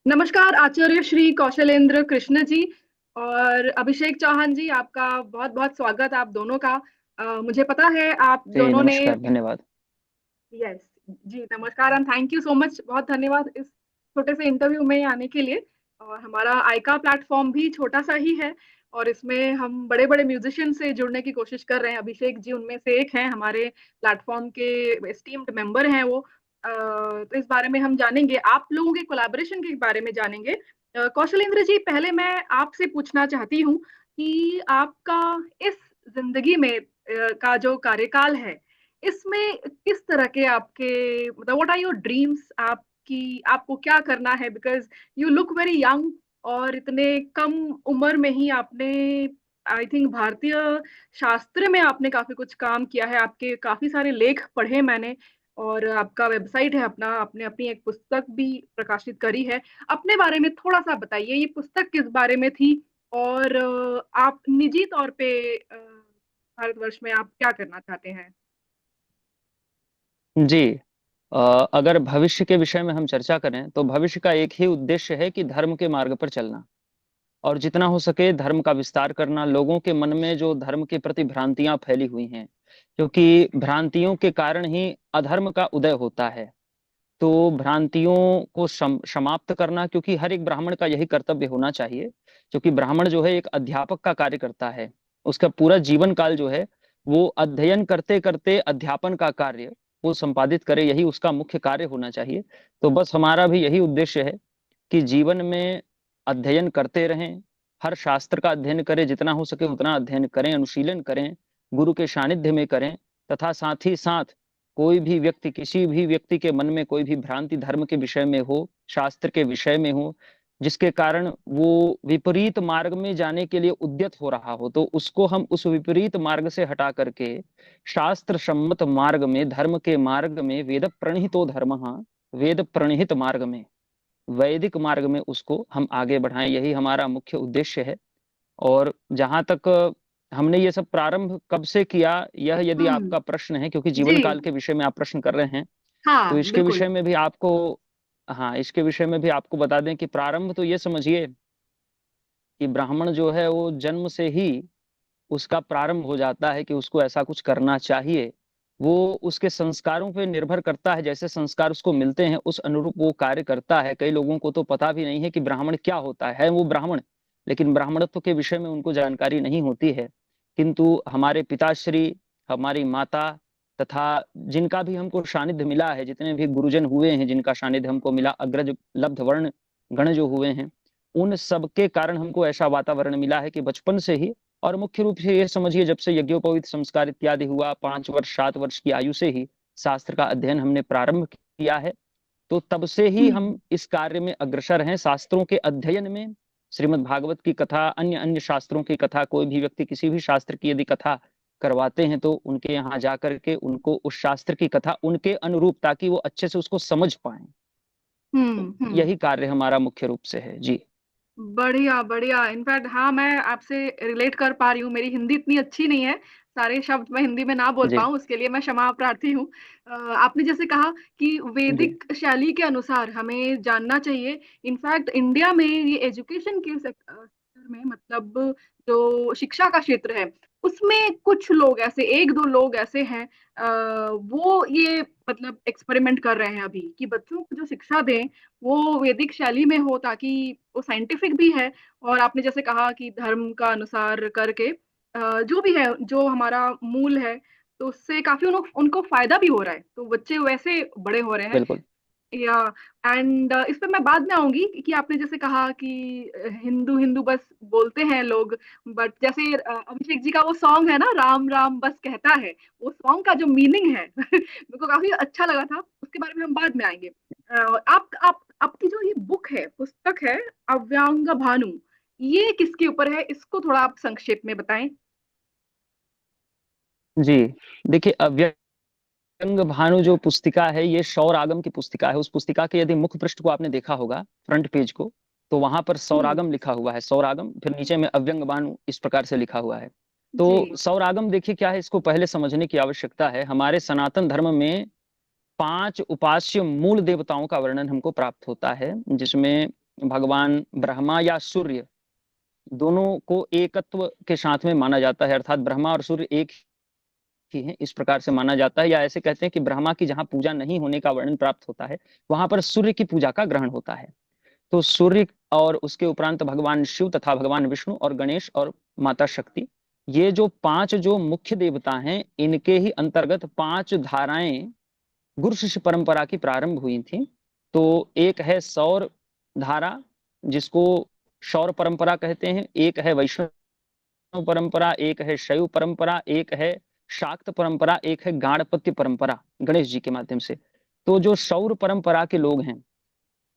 नमस्कार आचार्य श्री कौशलेंद्र कृष्ण जी और अभिषेक चौहान जी, आपका बहुत बहुत स्वागत आप दोनों का। मुझे पता है आप जी दोनों ने। नमस्कार, धन्यवाद। यस जी, नमस्कार and thank you so much, बहुत धन्यवाद इस छोटे से इंटरव्यू में आने के लिए। और हमारा आइका प्लेटफॉर्म भी छोटा सा ही है और इसमें हम बड़े बड़े म्यूजिशियन से जुड़ने की कोशिश कर रहे हैं। अभिषेक जी उनमें से एक हैं, हमारे प्लेटफॉर्म के एस्टीम्ड मेंबर हैं वो। तो इस बारे में हम जानेंगे, आप लोगों के कोलैबोरेशन के बारे में जानेंगे। कौशलेंद्र जी, पहले मैं आपसे पूछना चाहती हूँ कि आपका इस जिंदगी में का जो कार्यकाल है, इसमें किस तरह के आपके, मतलब व्हाट आर योर ड्रीम्स, आपकी आपको क्या करना है? Because you look very young और इतने कम उम्र में ही आपने, आई थिंक, भारतीय शास्त्र में आपने काफी कुछ काम किया है। आपके काफी सारे लेख पढ़े मैंने, और आपका वेबसाइट है अपना, आपने अपनी एक पुस्तक भी प्रकाशित करी है। अपने बारे में थोड़ा सा बताइए, ये पुस्तक किस बारे में थी और आप निजी तौर पे भारतवर्ष में आप क्या करना चाहते हैं? जी, अगर भविष्य के विषय में हम चर्चा करें तो भविष्य का एक ही उद्देश्य है कि धर्म के मार्ग पर चलना और जितना हो सके धर्म का विस्तार करना। लोगों के मन में जो धर्म के प्रति भ्रांतियां फैली हुई हैं, क्योंकि भ्रांतियों के कारण ही अधर्म का उदय होता है। तो भ्रांतियों को समाप्त करना, क्योंकि हर एक ब्राह्मण का यही कर्तव्य होना चाहिए। क्योंकि ब्राह्मण जो है एक अध्यापक का कार्य करता है। उसका पूरा जीवन काल जो है वो अध्ययन करते करते अध्यापन का कार्य वो संपादित करे, यही उसका मुख्य कार्य होना चाहिए। तो बस हमारा भी यही उद्देश्य है कि जीवन में अध्ययन करते रहें, हर शास्त्र का अध्ययन करें, जितना हो सके उतना अध्ययन करें, अनुशीलन करें, गुरु के सानिध्य में करें। तथा साथ ही साथ कोई भी व्यक्ति, किसी भी व्यक्ति के मन में कोई भी भ्रांति धर्म के विषय में हो, शास्त्र के विषय में हो, जिसके कारण वो विपरीत मार्ग में जाने के लिए उद्यत हो रहा हो, तो उसको हम उस विपरीत मार्ग से हटा करके शास्त्र सम्मत मार्ग में, धर्म के मार्ग में, वेद प्रणहितो धर्मः, वेद प्रणहित मार्ग में, वैदिक मार्ग में उसको हम आगे बढ़ाएं, यही हमारा मुख्य उद्देश्य है। और जहां तक हमने ये सब प्रारंभ कब से किया, यह यदि हम्म। आपका प्रश्न है, क्योंकि जी। जीवन काल के विषय में आप प्रश्न कर रहे हैं, तो हाँ, इसके बिल्कुल। विषय में भी आपको, हाँ, इसके विषय में भी आपको बता दें कि प्रारंभ तो ये समझिए कि ब्राह्मण जो है वो जन्म से ही उसका प्रारंभ हो जाता है कि उसको ऐसा कुछ करना चाहिए। वो उसके संस्कारों पे निर्भर करता है, जैसे संस्कार उसको मिलते हैं उस अनुरूप वो कार्य करता है। कई लोगों को तो पता भी नहीं है कि ब्राह्मण क्या होता है वो ब्राह्मण, लेकिन ब्राह्मणत्व के विषय में उनको जानकारी नहीं होती है। किंतु हमारे पिताश्री, हमारी माता, तथा जिनका भी हमको सानिध्य मिला है, जितने भी गुरुजन हुए हैं जिनका सानिध्य हमको मिला, अग्रज लब्ध वर्ण गण जो हुए हैं, उन सब के कारण हमको ऐसा वातावरण मिला है कि बचपन से ही, और मुख्य रूप से ये समझिए जब से यज्ञोपवीत संस्कार इत्यादि हुआ, 5 वर्ष 7 वर्ष की आयु से ही शास्त्र का अध्ययन हमने प्रारंभ किया है। तो तब से ही हम्म। हम इस कार्य में अग्रसर हैं, शास्त्रों के अध्ययन में। श्रीमद् भागवत की कथा, अन्य अन्य शास्त्रों की कथा, कोई भी व्यक्ति किसी भी शास्त्र की यदि कथा करवाते हैं तो उनके यहाँ जाकर के उनको उस शास्त्र की कथा उनके अनुरूप, ताकि वो अच्छे से उसको समझ पाए। तो हम्म। यही कार्य हमारा मुख्य रूप से है। जी बढ़िया बढ़िया, इनफैक्ट हाँ, मैं आपसे रिलेट कर पा रही हूँ। मेरी हिंदी इतनी अच्छी नहीं है, सारे शब्द मैं हिंदी में ना बोल जी पाऊँ, उसके लिए मैं क्षमा प्रार्थी हूँ। आपने जैसे कहा कि जी वैदिक शैली के अनुसार हमें जानना चाहिए। इनफैक्ट इंडिया में ये एजुकेशन के सेक्टर में, मतलब जो शिक्षा का क्षेत्र है, उसमें कुछ लोग ऐसे, एक दो लोग ऐसे हैं, वो ये मतलब एक्सपेरिमेंट कर रहे हैं अभी कि बच्चों को जो शिक्षा दें वो वैदिक शैली में हो, ताकि वो साइंटिफिक भी है। और आपने जैसे कहा कि धर्म का अनुसार करके जो भी है, जो हमारा मूल है, तो उससे काफी उनको फायदा भी हो रहा है, तो बच्चे वैसे बड़े हो रहे हैं। बिल्कुल। या एंड इस पे मैं बाद में आऊंगी कि आपने जैसे कहा कि हिंदू हिंदू बस बोलते हैं लोग, बट जैसे अभिषेक जी का वो सॉन्ग है ना, राम राम बस कहता है, वो सॉन्ग का जो मीनिंग है मेरे को काफी अच्छा लगा था, उसके बारे में हम बाद में आएंगे। आप आपकी जो ये बुक है, पुस्तक है, अव्यांग भानु, ये किसके ऊपर है? इसको थोड़ा आप संक्षेप में बताएं। जी, देखिए, अव्यंग भानु जो पुस्तिका है ये सौरागम की पुस्तिका है। उस पुस्तिका के यदि मुख पृष्ठ को आपने देखा होगा, फ्रंट पेज को, तो वहां पर हम्म। सौरागम लिखा हुआ है, सौरागम, फिर नीचे में अव्यंग भानु इस प्रकार से लिखा हुआ है। तो जी। सौरागम देखिए क्या है, इसको पहले समझने की आवश्यकता है। हमारे सनातन धर्म में 5 उपास्य मूल देवताओं का वर्णन हमको प्राप्त होता है, जिसमें भगवान ब्रह्मा या सूर्य दोनों को एकत्व के साथ में माना जाता है, अर्थात ब्रह्मा और सूर्य एक ही हैं, इस प्रकार से माना जाता है। या ऐसे कहते हैं कि ब्रह्मा की जहां पूजा नहीं होने का वर्णन प्राप्त होता है, वहां पर सूर्य की पूजा का ग्रहण होता है। तो सूर्य और उसके उपरांत भगवान शिव तथा भगवान विष्णु और गणेश और माता शक्ति, ये जो पांच जो मुख्य देवता हैं, इनके ही अंतर्गत पांच धाराएं गुरु शिष्य परंपरा की प्रारंभ हुई थी। तो एक है सौर धारा, जिसको सौर परंपरा कहते हैं, एक है वैष्णव परंपरा, एक है शैव परंपरा, एक है शाक्त परंपरा, एक है गाणपत्य परंपरा गणेश जी के माध्यम से। तो जो सौर परंपरा के लोग हैं,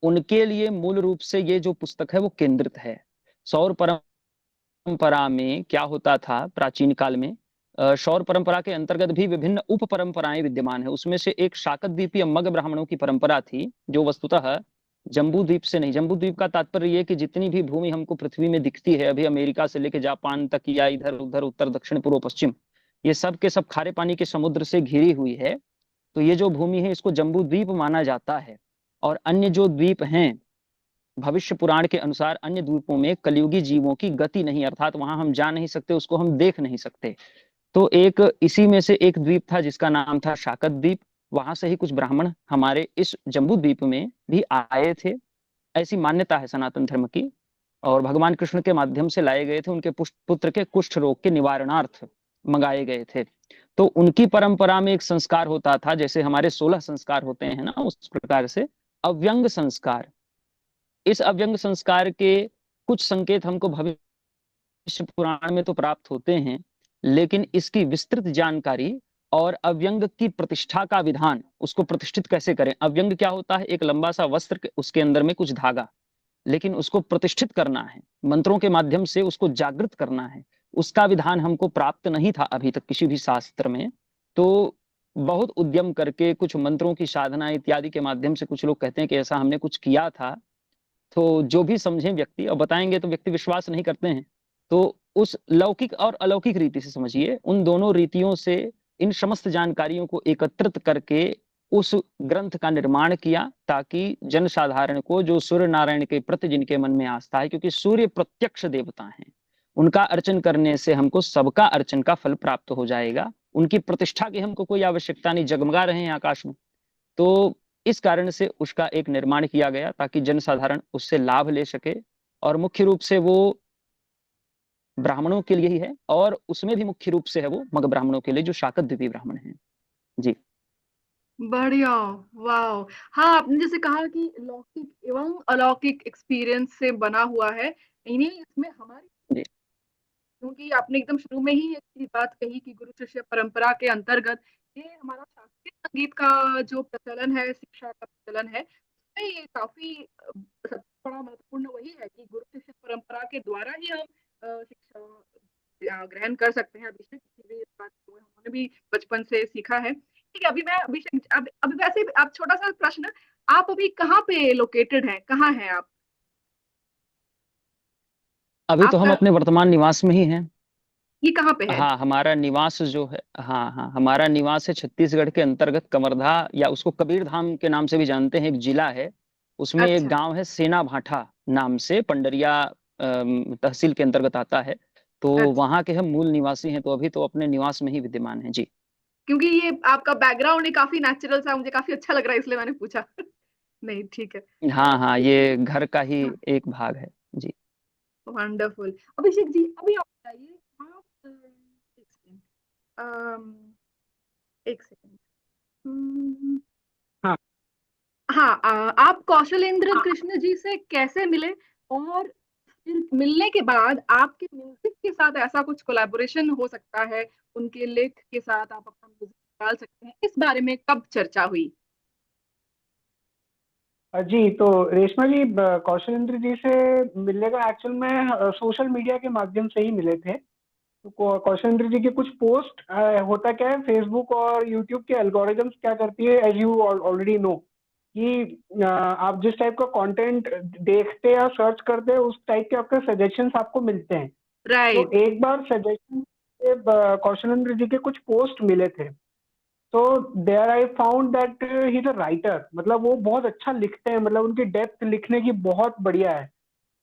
उनके लिए मूल रूप से ये जो पुस्तक है वो केंद्रित है। सौर परंपरा में क्या होता था प्राचीन काल में, सौर परंपरा के अंतर्गत भी विभिन्न उप परंपराएं विद्यमान है। उसमें से एक शाकत द्वीपीय मग ब्राह्मणों की परंपरा थी, जो वस्तुतः जम्बू द्वीप से नहीं, जम्बू द्वीप का तात्पर्य ये कि जितनी भी भूमि हमको पृथ्वी में दिखती है अभी, अमेरिका से लेकर जापान तक या इधर उधर उत्तर दक्षिण पूर्व पश्चिम, ये सब के सब खारे पानी के समुद्र से घिरी हुई है। तो ये जो भूमि है इसको जम्बू द्वीप माना जाता है। और अन्य जो द्वीप हैं, भविष्य पुराण के अनुसार अन्य द्वीपों में कलयुगी जीवों की गति नहीं, अर्थात वहां हम जा नहीं सकते, उसको हम देख नहीं सकते। तो एक इसी में से एक द्वीप था जिसका नाम था शाकत द्वीप। वहां से ही कुछ ब्राह्मण हमारे इस जम्बू द्वीप में भी आए थे, ऐसी मान्यता है सनातन धर्म की। और भगवान कृष्ण के माध्यम से लाए गए थे, उनके पुत्र के कुष्ठ रोग के निवारणार्थ मंगाए गए थे। तो उनकी परंपरा में एक संस्कार होता था, जैसे हमारे 16 संस्कार होते हैं ना, उस प्रकार से अव्यंग संस्कार। इस अव्यंग संस्कार के कुछ संकेत हमको भविष्य पुराण में तो प्राप्त होते हैं, लेकिन इसकी विस्तृत जानकारी और अव्यंग की प्रतिष्ठा का विधान, उसको प्रतिष्ठित कैसे करें। अव्यंग क्या होता है, एक लंबा सा वस्त्र, उसके अंदर में कुछ धागा, लेकिन उसको प्रतिष्ठित करना है, मंत्रों के माध्यम से उसको जागृत करना है, उसका विधान हमको प्राप्त नहीं था अभी तक किसी भी शास्त्र में। तो बहुत उद्यम करके कुछ मंत्रों की साधना इत्यादि के माध्यम से कुछ लोग कहते हैं कि ऐसा हमने कुछ किया था। तो जो भी समझे व्यक्ति और बताएंगे तो व्यक्ति विश्वास नहीं करते हैं। तो उस लौकिक और अलौकिक रीति से समझिए, उन दोनों रीतियों से इन समस्त जानकारियों को एकत्रित करके उस ग्रंथ का निर्माण किया, ताकि जन साधारण को, जो सूर्य नारायण के प्रति जिनके मन में आस्था है, क्योंकि सूर्य प्रत्यक्ष देवता हैं, उनका अर्चन करने से हमको सबका अर्चन का फल प्राप्त हो जाएगा, उनकी प्रतिष्ठा की हमको कोई आवश्यकता नहीं, जगमगा रहे हैं आकाश में। तो इस कारण से उसका एक निर्माण किया गया ताकि जनसाधारण उससे लाभ ले सके। और मुख्य रूप से वो ब्राह्मणों के लिए ही है, और उसमें भी मुख्य रूप से है वो मग ब्राह्मणों के लिए, जो शाकत द्वीपी ब्राह्मण हैं। जी। बढ़िया। वाह। हाँ, आपने जैसे कहा कि लौकिक एवं अलौकिक एक्सपीरियंस से बना हुआ है, इन्हीं इसमें हमारी, जी। क्योंकि आपने एकदम शुरू में ही एक बात कही कि गुरु शिष्य परंपरा के अंतर्गत ये हमारा शास्त्रीय संगीत का जो प्रचलन है, शिक्षा का प्रचलन है, उसमें ये काफी सबसे बड़ा महत्वपूर्ण वही है कि गुरु शिष्य परंपरा के द्वारा ही हम शिक्षा ग्रहण कर सकते हैं। अभिषेक जी भी इस बात को उन्होंने भी बचपन से सीखा है। ठीक है, अभी मैं अभिषेक, अभी वैसे आप छोटा सा प्रश्न, आप अभी कहाँ पे लोकेटेड हैं, कहाँ हैं आप? अभी तो हम आपका अपने वर्तमान निवास में ही हैं। ये कहाँ पे है? हाँ, हमारा निवास जो है, हाँ हाँ, हमारा निवास है छत्तीसगढ़ के अंतर्गत कवर्धा, या उसको कबीर धाम के नाम से भी जानते हैं, एक जिला है। उसमें एक अच्छा गांव है सेना भाठा नाम से, पंडरिया तहसील के अंतर्गत आता है। तो अच्छा। वहाँ के हम मूल निवासी हैं, तो अभी तो अपने निवास में ही विद्यमान है। जी। क्योंकि ये आपका बैकग्राउंड ही काफी नेचुरल सा, मुझे काफी अच्छा लग रहा है, इसलिए मैंने पूछा। नहीं, ठीक है। हाँ हाँ, ये घर का ही एक भाग है। जी। वंडरफुल। अभिषेक जी, अभी आप बताइए, आप एक सेकंड, एक सेकंड। हाँ हाँ, आप कौशलेंद्र कृष्ण जी से कैसे मिले, और फिर मिलने के बाद आपके म्यूजिक के साथ ऐसा कुछ कोलैबोरेशन हो सकता है, उनके लेख के साथ आप अपना म्यूजिक डाल सकते हैं, इस बारे में कब चर्चा हुई? जी, तो रेशमा जी, कौशलेंद्र जी से मिलने का एक्चुअल में सोशल मीडिया के माध्यम से ही मिले थे। तो कौशलेंद्र जी के कुछ पोस्ट, होता क्या है, फेसबुक और यूट्यूब के एल्गोरिदम्स क्या करती है, एज यू ऑलरेडी नो, कि आप जिस टाइप का कंटेंट देखते या सर्च करते हैं उस टाइप के आपके सजेशंस आपको मिलते हैं। तो राइट। एक बार सजेशन कौशलेंद्र जी के कुछ पोस्ट मिले थे, तो there I found that he is a writer, मतलब वो बहुत अच्छा लिखते हैं, मतलब उनकी डेप्थ लिखने की बहुत बढ़िया है।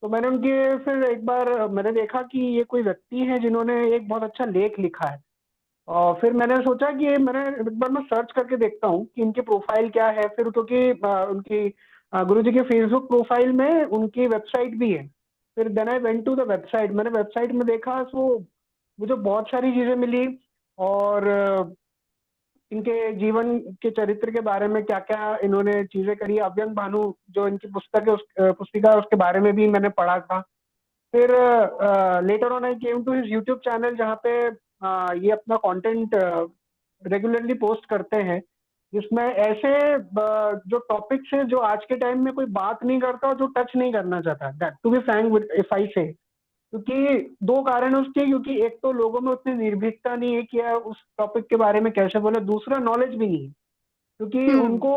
तो मैंने उनके फिर एक बार मैंने देखा कि ये कोई व्यक्ति है जिन्होंने एक बहुत अच्छा लेख लिखा है, और फिर मैंने सोचा कि मैंने एक बार मैं सर्च करके देखता हूँ कि इनकी प्रोफाइल क्या है, फिर क्योंकि उनकी गुरुजी के फेसबुक प्रोफाइल में उनकी वेबसाइट भी है। फिर then I went to the website, मैंने वेबसाइट में देखा तो मुझे बहुत सारी चीजें मिली, और इनके जीवन के चरित्र के बारे में क्या क्या इन्होंने चीजें करी, अव्यंग भानु जो इनकी पुस्तक है पुस्तिका है, उसके बारे में भी मैंने पढ़ा था। फिर later on I came to his YouTube channel, जहाँ पे ये अपना कंटेंट रेगुलरली पोस्ट करते हैं, जिसमें ऐसे जो टॉपिक्स है जो आज के टाइम में कोई बात नहीं करता और जो टच नहीं करना चाहता, that to be frank if I say. क्योंकि दो कारण है उसके, क्योंकि एक तो लोगों में उतनी निर्भीकता नहीं है कि यार उस टॉपिक के बारे में कैसे बोले, दूसरा नॉलेज भी नहीं है, क्योंकि हम्म। उनको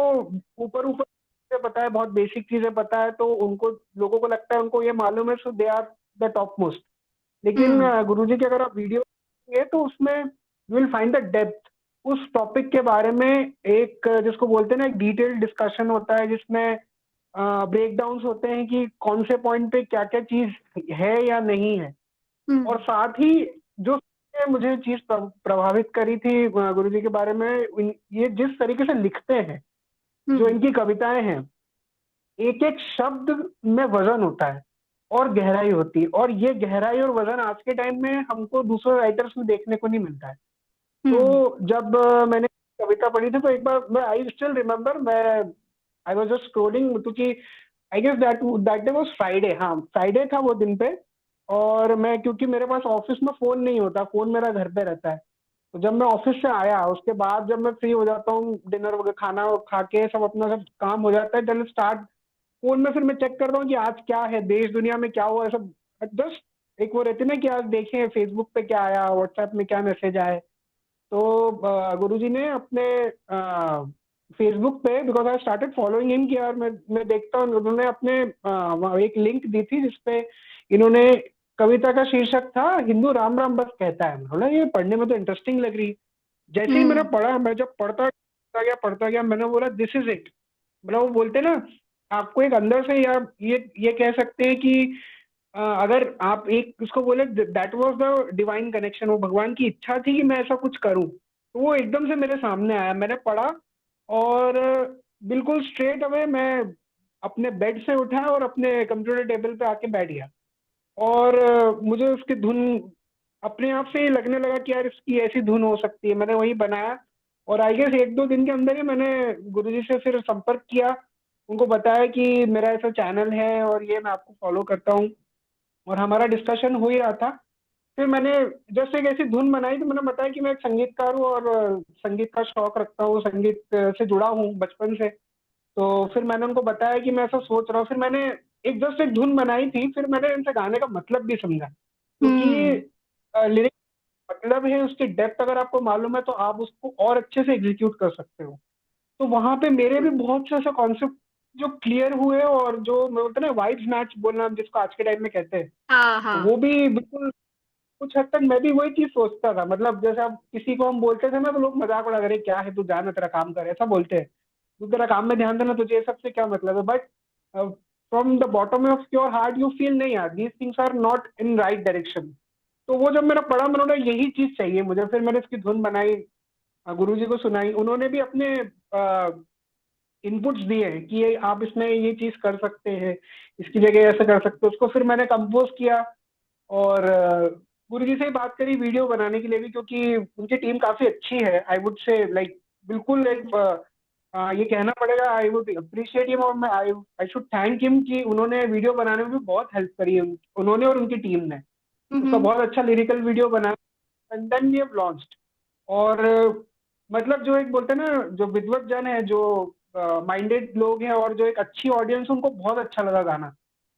ऊपर ऊपर चीजें पता है, बहुत बेसिक चीजें पता है, तो उनको लोगों को लगता है उनको ये मालूम है, so they are the top most. लेकिन हम्म। गुरुजी की अगर आप वीडियो देखिए तो उसमें you will find the depth उस टॉपिक के बारे में। एक जिसको बोलते हैं ना, एक डिटेल्ड डिस्कशन होता है, जिसमें ब्रेक डाउन्स होते हैं कि कौन से पॉइंट पे क्या क्या चीज है या नहीं है। और हम्म। साथ ही जो मुझे चीज प्रभावित करी थी गुरुजी के बारे में, ये जिस तरीके से लिखते हैं, जो हम्म। इनकी कविताएं हैं, एक एक शब्द में वजन होता है और गहराई होती है, और ये गहराई और वजन आज के टाइम में हमको दूसरे राइटर्स में देखने को नहीं मिलता है। हम्म। तो जब मैंने कविता पढ़ी थी तो एक बार मैं आई स्टिल रिमेम्बर, मैं आई वाज जस्ट स्क्रोलिंग, क्योंकि I guess that day was Friday, हाँ फ्राइडे था वो दिन पे। और मैं, क्योंकि मेरे पास ऑफिस में फोन नहीं होता, फोन मेरा घर पे रहता है, तो जब मैं ऑफिस से आया उसके बाद जब मैं फ्री हो जाता हूँ, डिनर वगैरह खाना खा के सब अपना सब काम हो जाता है, देन स्टार्ट फोन में फिर मैं चेक करता हूँ कि आज क्या है देश दुनिया में, क्या हुआ है सब। जस्ट एक वो रहती है ना कि आज देखें फेसबुक पे क्या आया, व्हाट्सएप में क्या मैसेज आए। तो गुरुजी ने अपने फेसबुक पे, because I started following him, कि यार मैं देखता हूँ, उन्होंने अपने वहाँ एक लिंक दी थी जिसपे इन्होंने, कविता का शीर्षक था हिंदू राम राम बस कहता है। बोला ये पढ़ने में तो इंटरेस्टिंग लग रही। जैसे ही मैंने हम्म। पढ़ा, मैं जब पढ़ता गया, मैंने बोला दिस इज इट। मतलब वो बोलते ना, आपको एक अंदर से, या ये कह सकते हैं कि अगर आप एक उसको बोले, that was the divine connection, वो भगवान की इच्छा थी कि मैं ऐसा कुछ करूं, तो वो एकदम से मेरे सामने आया, मैंने पढ़ा, और बिल्कुल स्ट्रेट अवे मैं अपने बेड से उठा और अपने कंप्यूटर टेबल पे आके बैठ गया। और मुझे उसकी धुन अपने आप से ही लगने लगा कि यार इसकी ऐसी धुन हो सकती है, मैंने वही बनाया। और आई गेस एक दो दिन के अंदर ही मैंने गुरुजी से फिर संपर्क किया, उनको बताया कि मेरा ऐसा चैनल है और ये मैं आपको फॉलो करता हूँ, और हमारा डिस्कशन हो ही रहा था। फिर मैंने जस्ट एक ऐसी धुन बनाई, तो मैंने बताया कि मैं एक संगीतकार हूँ और संगीत का शौक रखता हूँ, संगीत से जुड़ा हूँ बचपन से। तो फिर मैंने उनको बताया कि मैं ऐसा सोच रहा हूँ, फिर मैंने एक जस्ट एक धुन बनाई थी, फिर मैंने इनसे गाने का मतलब भी समझा, क्योंकि हम्म। लिरिक्स मतलब है, उसकी डेप्थ अगर आपको मालूम है तो आप उसको और अच्छे से एग्जीक्यूट कर सकते हो। तो वहां पे मेरे भी बहुत से ऐसे कॉन्सेप्ट जो क्लियर हुए, और जो मैं बोलता ना वाइब्स मैच बोलना जिसको आज के टाइम में कहते हैं, हाँ हाँ। वो भी बिल्कुल कुछ हद तक मैं भी वही चीज सोचता था। मतलब जैसे अब किसी को हम बोलते थे ना, तो लोग मजाक उड़ा करे, क्या है तू जाना तेरा काम कर, ऐसा बोलते हैं, तू तेरा काम में ध्यान देना, तुझे ये सबसे क्या मतलब है। But from the bottom of your heart you feel नहीं यार, these things are not in right direction. तो वो जब मैंने पढ़ा, मैंने बोला यही चीज चाहिए मुझे, फिर मैंने इसकी धुन बनाई, गुरुजी को सुनाई, उन्होंने भी अपने इनपुट्स दिए कि ये आप इसमें ये चीज कर सकते हैं, इसकी जगह ऐसे कर सकते हो। उसको फिर मैंने कंपोज किया, और गुरुजी से ही बात करी वीडियो बनाने के लिए भी, क्योंकि उनकी टीम काफी अच्छी है, आई वुड से लाइक बिल्कुल एक ये कहना पड़ेगा, आई वुड अप्रिशिएट हिम, और मैं आई आई शुड थैंक हिम कि उन्होंने वीडियो बनाने में भी बहुत हेल्प करी है, उन्होंने और उनकी टीम ने। उसका हम्म। बहुत अच्छा लिरिकल वीडियो बना, and then we have launched. और मतलब जो एक बोलते हैं ना, जो विद्वत जन है, जो माइंडेड लोग हैं, और जो एक अच्छी ऑडियंस, उनको बहुत अच्छा लगा गाना,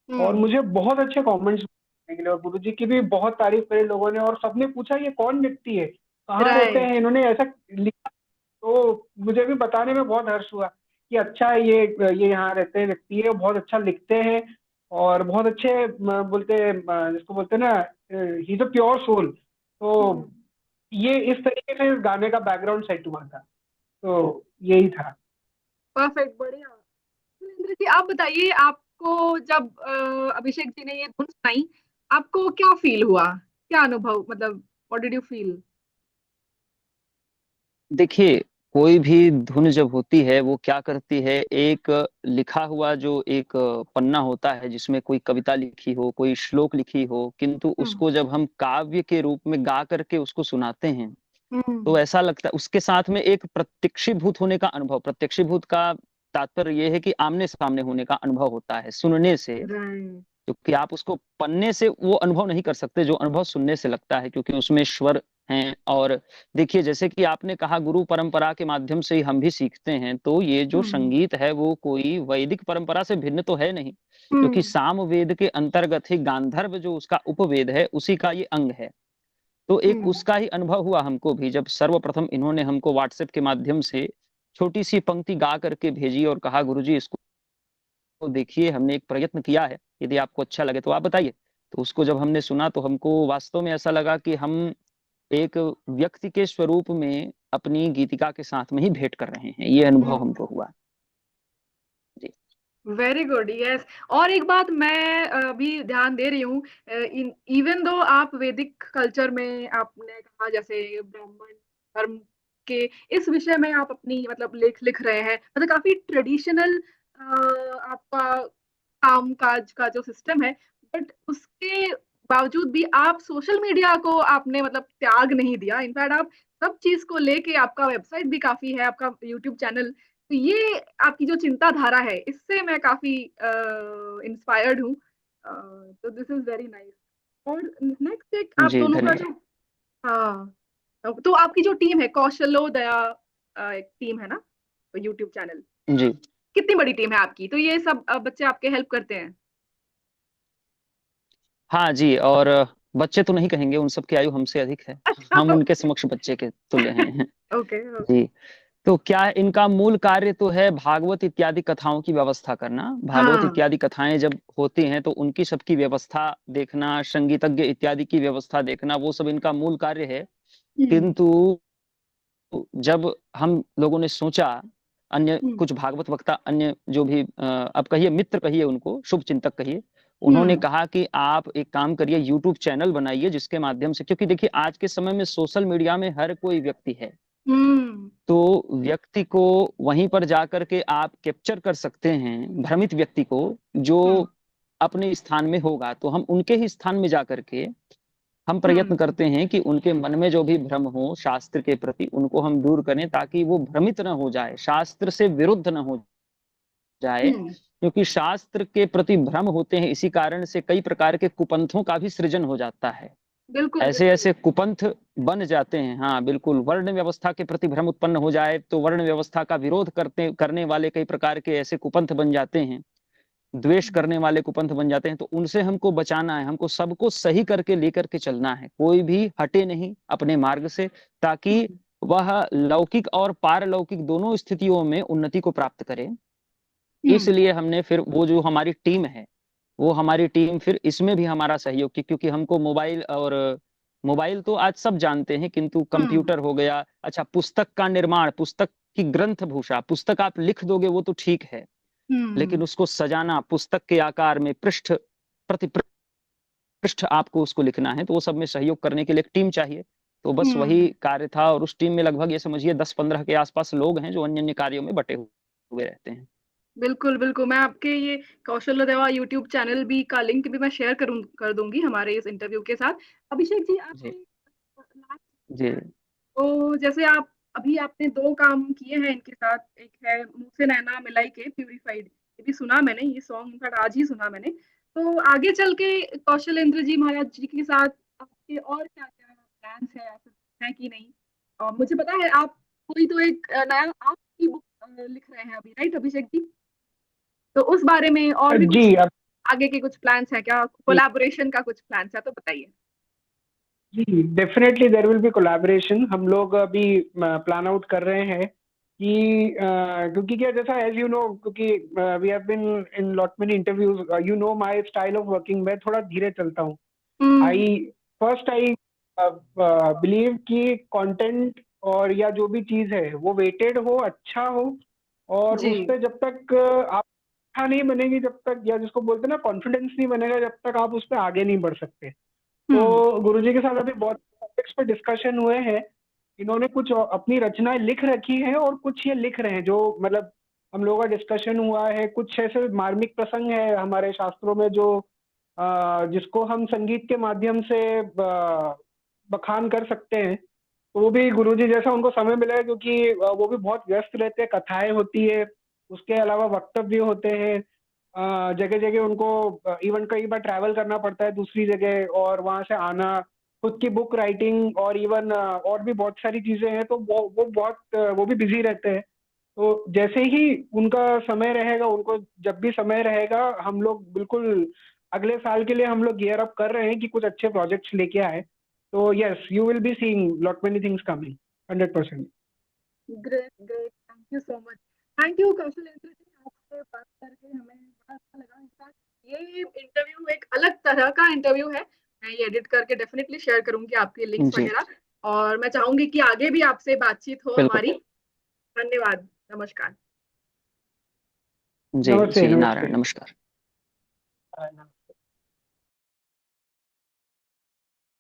और हम्म। मुझे बहुत अच्छे कमेंट्स मिले, और गुरु जी की भी बहुत तारीफ करी लोगों ने, और सबने पूछा ये कौन व्यक्ति है, कहाँ रहते हैं, राइट। इन्होंने ऐसा लिखा। तो मुझे भी बताने में बहुत हर्ष हुआ कि अच्छा है, ये यहाँ रहते हैं व्यक्ति है, बहुत अच्छा लिखते हैं, और बहुत अच्छे बोलते हैं, जिसको बोलते हैं ना, he is a pure soul. तो हम्म। ये इस तरीके से इस गाने का बैकग्राउंड सेट हुआ था। तो यही था। परफेक्ट, बढ़िया। सुरेंद्र जी, आप बताइए, आपको जब अभिषेक जी ने ये धुन सुनाई, आपको क्या फील हुआ, क्या अनुभव, मतलब व्हाट डिड यू फील? देखिए, कोई भी धुन जब होती है वो क्या करती है, एक लिखा हुआ जो एक पन्ना होता है जिसमें कोई कविता लिखी हो, कोई श्लोक लिखी हो, किंतु हम्म। उसको जब हम काव्य के रूप में गा करके उसको सुनाते हैं हम्म। तो ऐसा लगता है उसके साथ में एक प्रत्यक्षीभूत होने का अनुभव। प्रत्यक्षीभूत का तात्पर्य यह है कि आमने सामने होने का अनुभव होता है सुनने से, राइट। क्योंकि आप उसको पढ़ने से वो अनुभव नहीं कर सकते जो अनुभव सुनने से लगता है, क्योंकि उसमें स्वर हैं। और देखिए, जैसे कि आपने कहा गुरु परंपरा के माध्यम से ही हम भी सीखते हैं, तो ये जो हम्म। संगीत है वो कोई वैदिक परंपरा से भिन्न तो है नहीं, क्योंकि हम्म। साम वेद के अंतर्गत ही गांधर्व जो उसका उपवेद है उसी का ये अंग है। तो एक हम्म। उसका ही अनुभव हुआ हमको भी, जब सर्वप्रथम इन्होंने हमको व्हाट्सएप के माध्यम से छोटी सी पंक्ति गा करके भेजी और कहा गुरुजी इसको देखिए, हमने एक प्रयत्न किया है, यदि आपको अच्छा लगे तो आप बताइए। तो उसको जब हमने सुना तो हमको वास्तव में ऐसा लगा कि हम एक व्यक्ति के स्वरूप में अपनी गीतिका के साथ में ही भेंट कर रहे हैं, ये अनुभव हम्म। हमको हुआ। जी। Very good, yes. और एक बात मैं अभी ध्यान दे रही हूँ, इवन दो आप वैदिक कल्चर में, आपने कहा जैसे ब्राह्मण धर्म के इस विषय में आप अपनी मतलब लेख लिख रहे हैं, मतलब काफी ट्रेडिशनल आपका काम काज का जो सिस्टम है, बट उसके बावजूद भी आप सोशल मीडिया को आपने मतलब त्याग नहीं दिया। इनफैक्ट आप सब चीज को लेके, आपका वेबसाइट भी काफी है, आपका यूट्यूब चैनल, तो ये आपकी जो चिंताधारा है, इससे मैं काफी इंस्पायर्ड हूँ। तो दिस इज वेरी नाइस। और नेक्स्ट एक आप जी दोनों का धन्यवाद। जो, हाँ, तो आपकी जो टीम है कौशलोदया, एक टीम है ना, यूट्यूब चैनल, जी। कितनी बड़ी टीम है आपकी? तो ये सब बच्चे आपके हेल्प करते हैं? हाँ जी, और बच्चे तो नहीं कहेंगे, उन सब की आयु हमसे अधिक है, अच्छा। हम उनके समक्ष बच्चे के तुल्य हैं। ओके। जी। तो क्या इनका मूल कार्य तो है भागवत इत्यादि कथाओं की व्यवस्था करना। भागवत हाँ। इत्यादि कथाएं जब होती हैं तो उनकी सबकी व्यवस्था देखना, संगीतज्ञ इत्यादि की व्यवस्था देखना, वो सब इनका मूल कार्य है। हम्म। किंतु जब हम लोगों ने सोचा, अन्य हम्म। कुछ भागवत वक्ता, अन्य जो भी अब कहिए मित्र कहिए उनको, शुभ चिंतक कहिए, उन्होंने हम्म। कहा कि आप एक काम करिए, यूट्यूब चैनल बनाइए जिसके माध्यम से, क्योंकि देखिए आज के समय में सोशल मीडिया में हर कोई व्यक्ति है, हम्म। तो व्यक्ति को वहीं पर जाकर के आप कैप्चर कर सकते हैं, भ्रमित व्यक्ति को जो हम्म। अपने स्थान में होगा, तो हम उनके ही स्थान में जाकर के हम प्रयत्न हम्म। करते हैं कि उनके मन में जो भी भ्रम हो शास्त्र के प्रति उनको हम दूर करें, ताकि वो भ्रमित न हो जाए, शास्त्र से विरुद्ध न हो जाए, हम्म। क्योंकि शास्त्र के प्रति भ्रम होते हैं, इसी कारण से कई प्रकार के कुपंथों का भी सृजन हो जाता है। बिल्कुल ऐसे बिल्कुल। ऐसे कुपंथ बन जाते हैं। हाँ बिल्कुल, वर्ण व्यवस्था के प्रति भ्रम उत्पन्न हो जाए तो वर्ण व्यवस्था का विरोध करने वाले कई प्रकार के ऐसे कुपंथ बन जाते हैं, द्वेष करने वाले कुपंथ बन जाते हैं, तो उनसे हमको बचाना है, हमको सबको सही करके लेकर के चलना है, कोई भी हटे नहीं अपने मार्ग से, ताकि हम्म। वह लौकिक और पारलौकिक दोनों स्थितियों में उन्नति को प्राप्त करे। हम्म। इसलिए हमने फिर वो जो हमारी टीम है, वो हमारी टीम फिर इसमें भी हमारा सहयोग की, क्योंकि हमको मोबाइल, और मोबाइल तो आज सब जानते हैं, किंतु हम्म। कंप्यूटर हो गया, अच्छा पुस्तक का निर्माण, पुस्तक की ग्रंथ भूषा, पुस्तक आप लिख दोगे वो तो ठीक है, हम्म। लेकिन उसको सजाना, पुस्तक के आकार में पृष्ठ प्रति पृष्ठ आपको उसको लिखना है, तो वो सब में सहयोग करने के लिए एक टीम चाहिए। तो बस वही हम्म। कार्य था, और उस टीम में लगभग ये समझिए 10-15 के आसपास लोग हैं जो अन्य अन्य कार्यों में बटे हुए रहते हैं। बिल्कुल बिल्कुल, मैं आपके ये कौशल देवा यूट्यूब चैनल भी का लिंक भी मैं शेयर कर दूंगी हमारे इस इंटरव्यू के साथ। अभिषेक जी, जी। आपने लास्ट, जी। तो जैसे आप अभी आपने दो काम किए हैं इनके साथ, एक है मुंह से नैना मिलाई के प्यूरिफाइड, ये भी सुना मैंने, ये सॉन्ग इनफैक्ट आज ही सुना मैंने। तो आगे चल के कौशलेंद्र जी महाराज जी के साथ आपके और क्या क्या प्लान्स है, या फिर है कि नहीं? और मुझे पता है आप कोई तो एक नया आपकी बुक लिख रहे हैं अभी, राइट अभिषेक जी? तो उस बारे में और भी कुछ जी अब आगे के कुछ प्लान्स हैं क्या, कोलैबोरेशन का कुछ प्लान्स है तो बताइए। जी definitely there will be collaboration. हम लोग अभी प्लान आउट कर रहे हैं कि क्योंकि क्या, जैसा एज यू नो, क्योंकि we have been in lot many interviews, you know my style of working, मैं थोड़ा धीरे चलता हूँ। हम्म। आई फर्स्ट आई बिलीव कि कंटेंट और या जो भी चीज है वो वेटेड हो, अच्छा हो, और जी। उस पे जब तक आप अच्छा नहीं बनेगी, जब तक, या जिसको बोलते हैं ना कॉन्फिडेंस नहीं बनेगा, जब तक आप उस पे आगे नहीं बढ़ सकते। तो गुरुजी के साथ अभी बहुत टॉपिक्स पे डिस्कशन हुए हैं। इन्होंने कुछ अपनी रचनाएं लिख रखी हैं और कुछ ये लिख रहे हैं, जो मतलब हम लोगों का डिस्कशन हुआ है। कुछ ऐसे मार्मिक प्रसंग है हमारे शास्त्रों में जो जिसको हम संगीत के माध्यम से बखान कर सकते हैं। तो वो भी गुरुजी जैसा उनको समय मिला है, क्योंकि वो भी बहुत व्यस्त रहते हैं, कथाएं होती है, उसके अलावा वक्तव्य होते हैं, जगह जगह उनको इवन कई बार ट्रैवल करना पड़ता है दूसरी जगह, और वहां से आना, खुद की बुक राइटिंग, और इवन और भी बहुत सारी चीजें हैं। तो वो बहुत वो भी बिजी रहते हैं। तो जैसे ही उनका समय रहेगा, उनको जब भी समय रहेगा, हम लोग बिल्कुल अगले साल के लिए हम लोग गियर अप कर रहे हैं कि कुछ अच्छे प्रोजेक्ट्स लेके आए। तो yes, you will be seeing lot many things coming 100%। Great great, thank you so much. Thank you Kaushal ji, आपसे बात करके हमें बड़ा अच्छा लगा। इनफैक्ट ये इंटरव्यू एक अलग तरह का इंटरव्यू है। मैं ये एडिट करके डेफिनेटली शेयर करूंगी आपके लिंक्स जी वगैरह, और मैं चाहूंगी कि आगे भी आपसे बातचीत हो बिल्कुल। हमारी। धन्यवाद, नमस्कार। जी नमस्ते, जी, नमस्ते। नारायण, नमस्कार। नमस्ते।